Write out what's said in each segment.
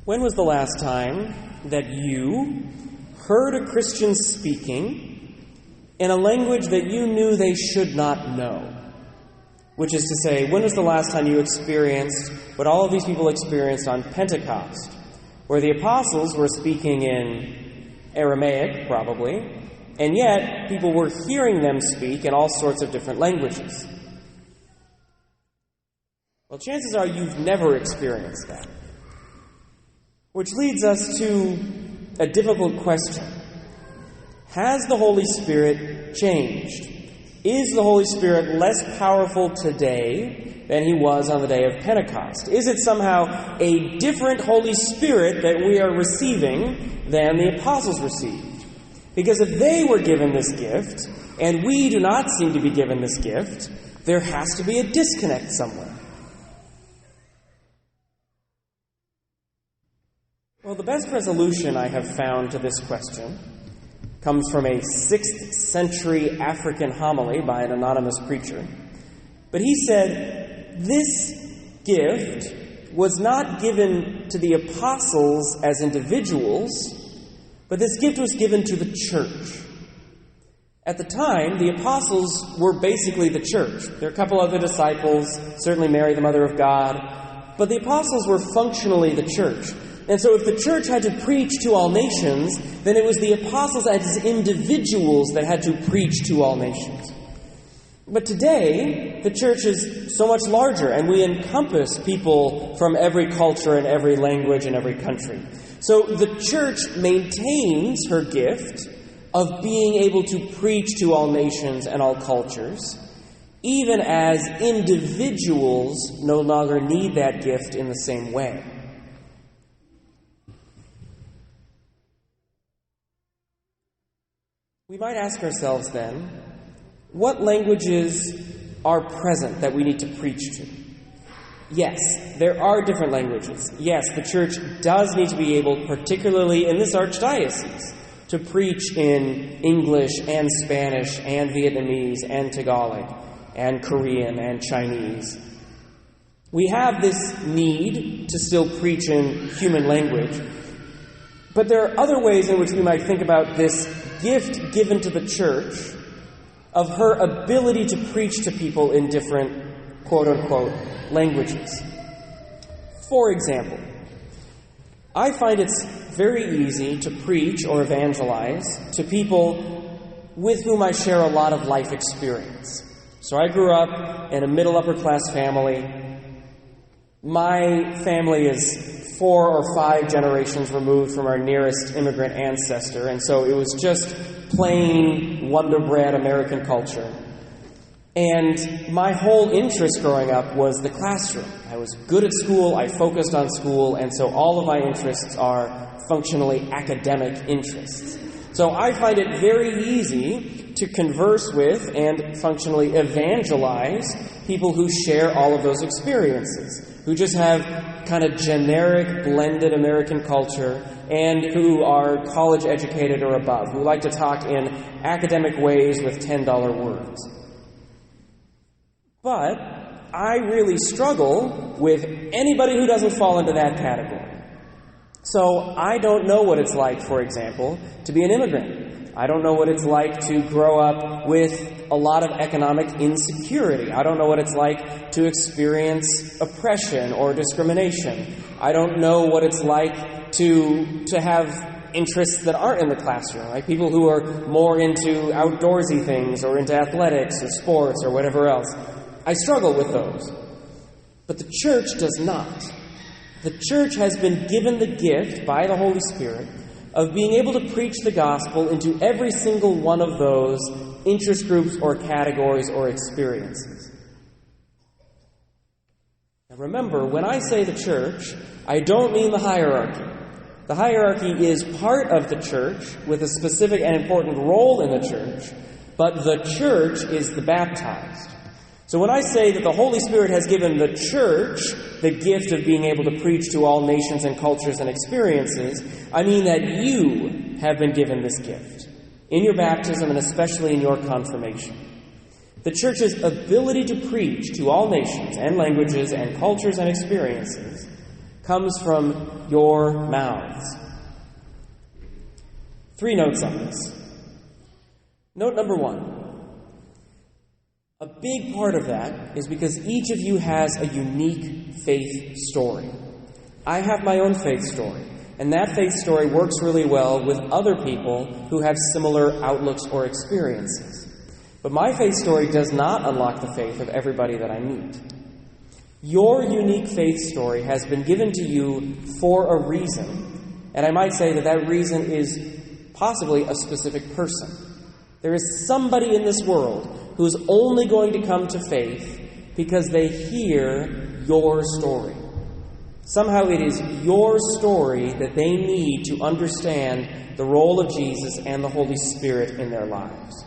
When was the last time that you heard a Christian speaking in a language that you knew they should not know? Which is to say, when was the last time you experienced what all of these people experienced on Pentecost, where the apostles were speaking in Aramaic, probably, and yet people were hearing them speak in all sorts of different languages? Well, chances are you've never experienced that. Which leads us to a difficult question. Has the Holy Spirit changed? Is the Holy Spirit less powerful today than he was on the day of Pentecost? Is it somehow a different Holy Spirit that we are receiving than the apostles received? Because if they were given this gift, and we do not seem to be given this gift, there has to be a disconnect somewhere. Well, the best resolution I have found to this question comes from a 6th century African homily by an anonymous preacher. But he said, this gift was not given to the apostles as individuals, but this gift was given to the church. At the time, the apostles were basically the church. There are a couple other disciples, certainly Mary, the Mother of God, but the apostles were functionally the church. And so if the church had to preach to all nations, then it was the apostles as individuals that had to preach to all nations. But today, the church is so much larger, and we encompass people from every culture and every language and every country. So the church maintains her gift of being able to preach to all nations and all cultures, even as individuals no longer need that gift in the same way. We might ask ourselves then, what languages are present that we need to preach to? Yes, there are different languages. Yes, the church does need to be able, particularly in this archdiocese, to preach in English and Spanish and Vietnamese and Tagalog and Korean and Chinese. We have this need to still preach in human language, but there are other ways in which we might think about this gift given to the church of her ability to preach to people in different quote-unquote languages. For example, I find it's very easy to preach or evangelize to people with whom I share a lot of life experience. So I grew up in a middle-upper-class family. My family is 4 or 5 generations removed from our nearest immigrant ancestor, and so it was just plain wonder-bread American culture. And my whole interest growing up was the classroom. I was good at school, I focused on school, and so all of my interests are functionally academic interests. So I find it very easy to converse with and functionally evangelize people who share all of those experiences, who just have kind of generic, blended American culture, and who are college educated or above, who like to talk in academic ways with $10 words. But I really struggle with anybody who doesn't fall into that category. So I don't know what it's like, for example, to be an immigrant. I don't know what it's like to grow up with a lot of economic insecurity. I don't know what it's like to experience oppression or discrimination. I don't know what it's like to have interests that aren't in the classroom, like people who are more into outdoorsy things or into athletics or sports or whatever else. I struggle with those. But the church does not. The church has been given the gift by the Holy Spirit of being able to preach the gospel into every single one of those interest groups or categories or experiences. Now remember, when I say the church, I don't mean the hierarchy. The hierarchy is part of the church with a specific and important role in the church, but the church is the baptized. So when I say that the Holy Spirit has given the church the gift of being able to preach to all nations and cultures and experiences, I mean that you have been given this gift in your baptism and especially in your confirmation. The church's ability to preach to all nations and languages and cultures and experiences comes from your mouths. 3 notes on this. Note number 1. A big part of that is because each of you has a unique faith story. I have my own faith story, and that faith story works really well with other people who have similar outlooks or experiences. But my faith story does not unlock the faith of everybody that I meet. Your unique faith story has been given to you for a reason, and I might say that that reason is possibly a specific person. There is somebody in this world who is only going to come to faith because they hear your story. Somehow it is your story that they need to understand the role of Jesus and the Holy Spirit in their lives.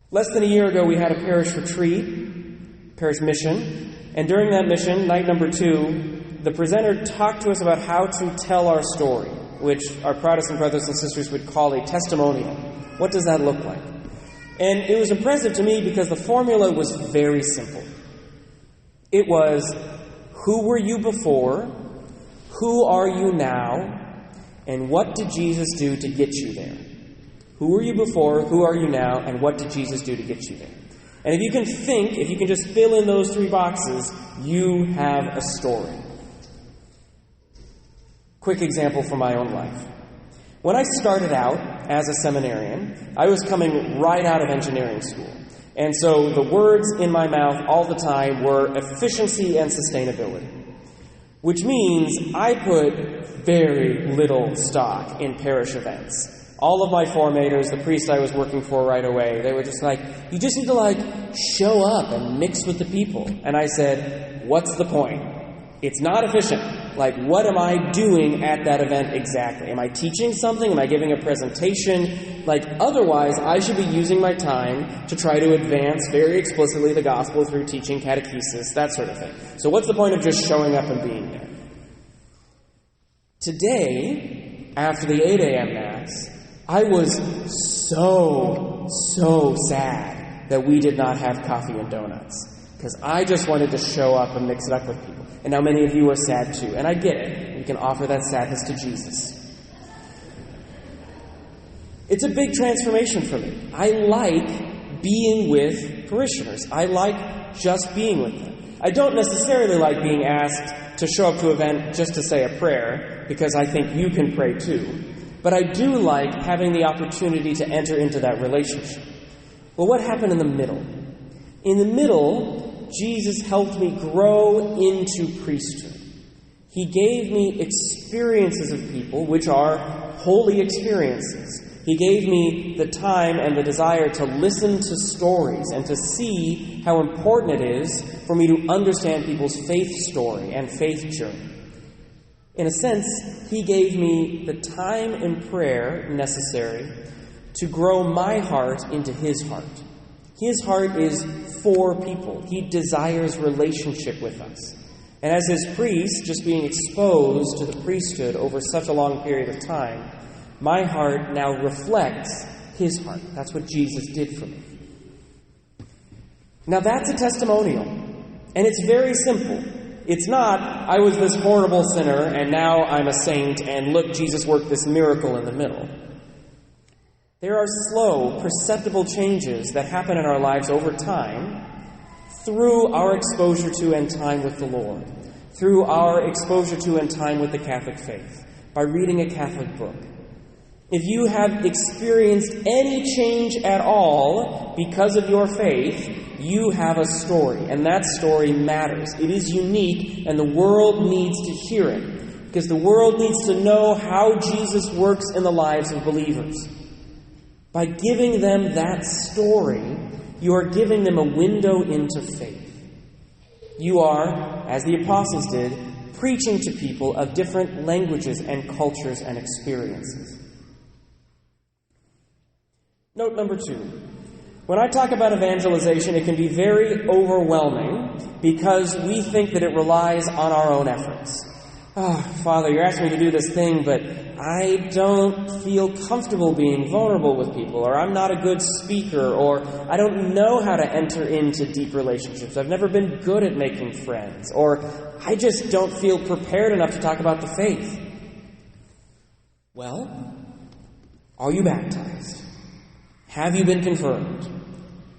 Less than a year ago, we had a parish retreat, parish mission, and during that mission, night number 2, the presenter talked to us about how to tell our story, which our Protestant brothers and sisters would call a testimonial. What does that look like? And it was impressive to me because the formula was very simple. It was, who were you before? Who are you now? And what did Jesus do to get you there? Who were you before? Who are you now? And what did Jesus do to get you there? And if you can just fill in those 3 boxes, you have a story. Quick example from my own life. When I started out as a seminarian, I was coming right out of engineering school. And so the words in my mouth all the time were efficiency and sustainability. Which means I put very little stock in parish events. All of my formators, the priest I was working for right away, they were just like, you just need to show up and mix with the people. And I said, what's the point? It's not efficient. What am I doing at that event exactly? Am I teaching something? Am I giving a presentation? Otherwise, I should be using my time to try to advance very explicitly the gospel through teaching catechesis, that sort of thing. So what's the point of just showing up and being there? Today, after the 8 a.m. Mass, I was so sad that we did not have coffee and donuts. Because I just wanted to show up and mix it up with people. And now many of you are sad too. And I get it. We can offer that sadness to Jesus. It's a big transformation for me. I like being with parishioners. I like just being with them. I don't necessarily like being asked to show up to an event just to say a prayer, because I think you can pray too. But I do like having the opportunity to enter into that relationship. Well, what happened in the middle? In the middle, Jesus helped me grow into priesthood. He gave me experiences of people, which are holy experiences. He gave me the time and the desire to listen to stories and to see how important it is for me to understand people's faith story and faith journey. In a sense, he gave me the time and prayer necessary to grow my heart into his heart. His heart is for people. He desires relationship with us. And as his priest, just being exposed to the priesthood over such a long period of time, my heart now reflects his heart. That's what Jesus did for me. Now that's a testimonial. And it's very simple. It's not, I was this horrible sinner and now I'm a saint and look, Jesus worked this miracle in the middle. There are slow, perceptible changes that happen in our lives over time through our exposure to and time with the Lord, through our exposure to and time with the Catholic faith, by reading a Catholic book. If you have experienced any change at all because of your faith, you have a story, and that story matters. It is unique, and the world needs to hear it, because the world needs to know how Jesus works in the lives of believers. By giving them that story, you are giving them a window into faith. You are, as the apostles did, preaching to people of different languages and cultures and experiences. Note number 2. When I talk about evangelization, it can be very overwhelming because we think that it relies on our own efforts. Father, you're asking me to do this thing, but I don't feel comfortable being vulnerable with people, or I'm not a good speaker, or I don't know how to enter into deep relationships. I've never been good at making friends, or I just don't feel prepared enough to talk about the faith. Well, are you baptized? Have you been confirmed?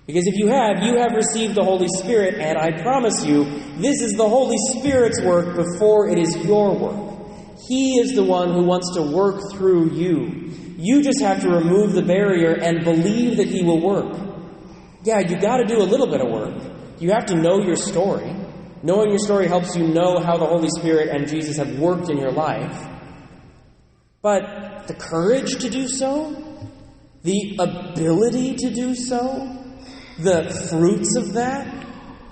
Because if you have received the Holy Spirit, and I promise you, this is the Holy Spirit's work before it is your work. He is the one who wants to work through you. You just have to remove the barrier and believe that He will work. Yeah, you got to do a little bit of work. You have to know your story. Knowing your story helps you know how the Holy Spirit and Jesus have worked in your life. But the courage to do so, the ability to do so, the fruits of that,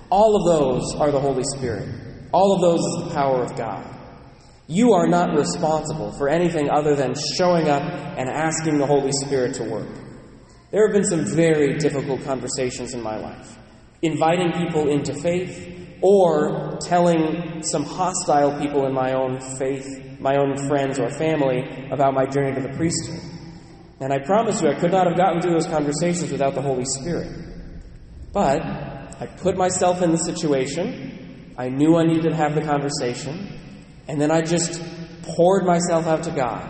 all of those are the Holy Spirit. All of those is the power of God. You are not responsible for anything other than showing up and asking the Holy Spirit to work. There have been some very difficult conversations in my life. Inviting people into faith, or telling some hostile people in my own faith, my own friends or family, about my journey to the priesthood. And I promise you, I could not have gotten through those conversations without the Holy Spirit. But I put myself in the situation. I knew I needed to have the conversation. And then I just poured myself out to God.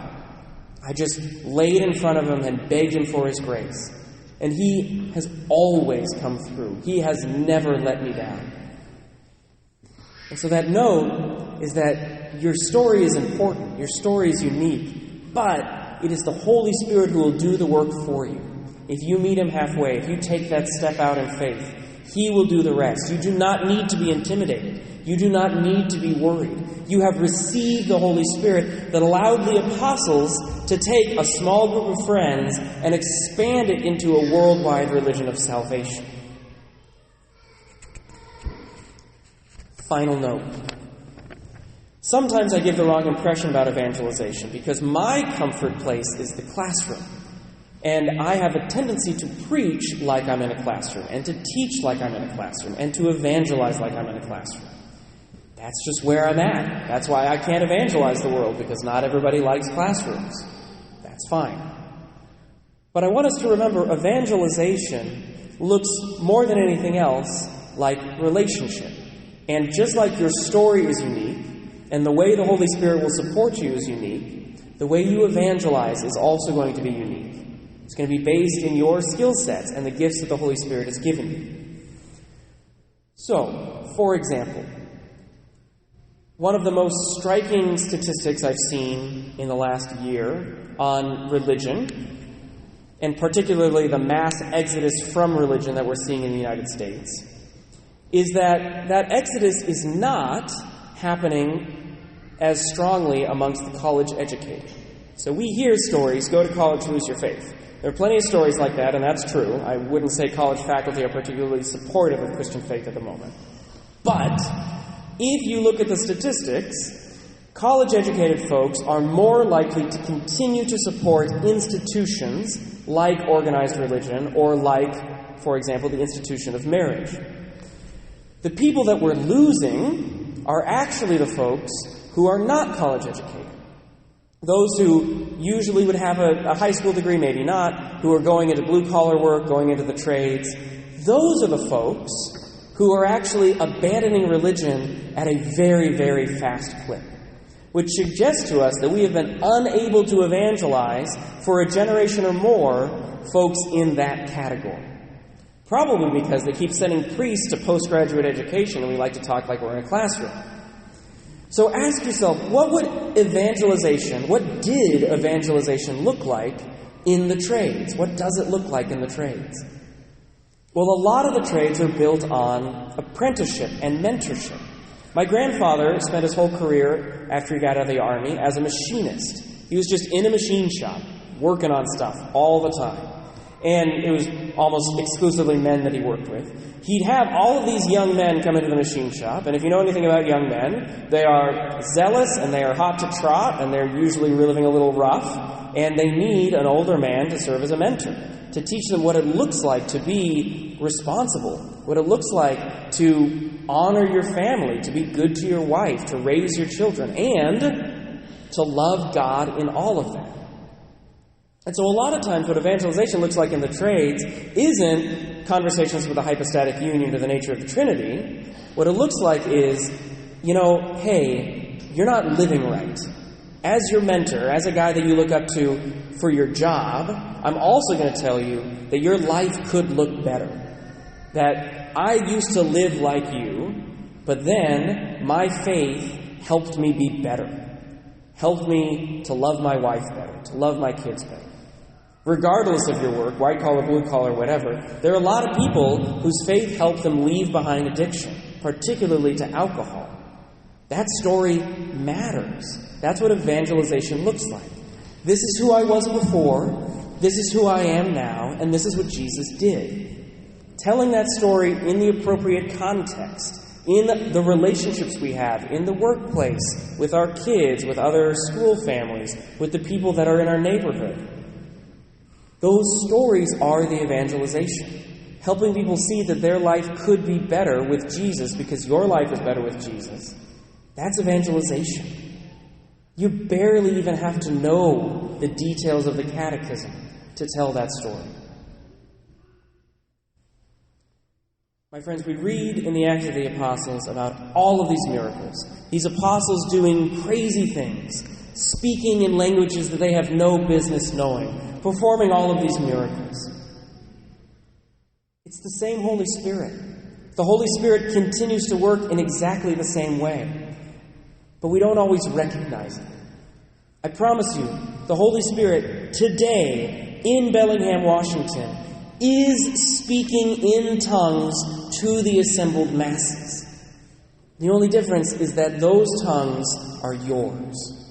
I just laid in front of Him and begged Him for His grace. And He has always come through. He has never let me down. And so that note is that your story is important. Your story is unique. But it is the Holy Spirit who will do the work for you. If you meet Him halfway, if you take that step out in faith, He will do the rest. You do not need to be intimidated. You do not need to be worried. You have received the Holy Spirit that allowed the apostles to take a small group of friends and expand it into a worldwide religion of salvation. Final note. Sometimes I give the wrong impression about evangelization because my comfort place is the classroom. And I have a tendency to preach like I'm in a classroom, and to teach like I'm in a classroom, and to evangelize like I'm in a classroom. That's just where I'm at. That's why I can't evangelize the world, because not everybody likes classrooms. That's fine. But I want us to remember evangelization looks more than anything else like relationship. And just like your story is unique, and the way the Holy Spirit will support you is unique, the way you evangelize is also going to be unique. It's going to be based in your skill sets and the gifts that the Holy Spirit has given you. So, for example, one of the most striking statistics I've seen in the last year on religion, and particularly the mass exodus from religion that we're seeing in the United States, is that exodus is not happening as strongly amongst the college educated. So we hear stories, go to college, lose your faith. There are plenty of stories like that, and that's true. I wouldn't say college faculty are particularly supportive of Christian faith at the moment. But if you look at the statistics, college-educated folks are more likely to continue to support institutions like organized religion or like, for example, the institution of marriage. The people that we're losing are actually the folks who are not college-educated. Those who usually would have a high school degree, maybe not, who are going into blue-collar work, going into the trades. Those are the folks who are actually abandoning religion at a very, very fast clip, which suggests to us that we have been unable to evangelize for a generation or more folks in that category. Probably because they keep sending priests to postgraduate education and we like to talk like we're in a classroom. So ask yourself, what did evangelization look like in the trades? What does it look like in the trades? Well, a lot of the trades are built on apprenticeship and mentorship. My grandfather spent his whole career after he got out of the army as a machinist. He was just in a machine shop, working on stuff all the time. And it was almost exclusively men that he worked with. He'd have all of these young men come into the machine shop, and if you know anything about young men, they are zealous and they are hot to trot, and they're usually living a little rough, and they need an older man to serve as a mentor, to teach them what it looks like to be responsible, what it looks like to honor your family, to be good to your wife, to raise your children, and to love God in all of that. And so a lot of times what evangelization looks like in the trades isn't conversations with a hypostatic union to the nature of the Trinity. What it looks like is, hey, you're not living right. As your mentor, as a guy that you look up to for your job, I'm also going to tell you that your life could look better. That I used to live like you, but then my faith helped me be better. Helped me to love my wife better, to love my kids better. Regardless of your work, white collar, blue collar, whatever, there are a lot of people whose faith helped them leave behind addiction, particularly to alcohol. That story matters. That's what evangelization looks like. This is who I was before, this is who I am now, and this is what Jesus did. Telling that story in the appropriate context, in the relationships we have, in the workplace, with our kids, with other school families, with the people that are in our neighborhood. Those stories are the evangelization. Helping people see that their life could be better with Jesus because your life is better with Jesus. That's evangelization. You barely even have to know the details of the catechism to tell that story. My friends, we read in the Acts of the Apostles about all of these miracles. These apostles doing crazy things, speaking in languages that they have no business knowing, performing all of these miracles. It's the same Holy Spirit. The Holy Spirit continues to work in exactly the same way, but we don't always recognize it. I promise you, the Holy Spirit today in Bellingham, Washington, is speaking in tongues to the assembled masses. The only difference is that those tongues are yours.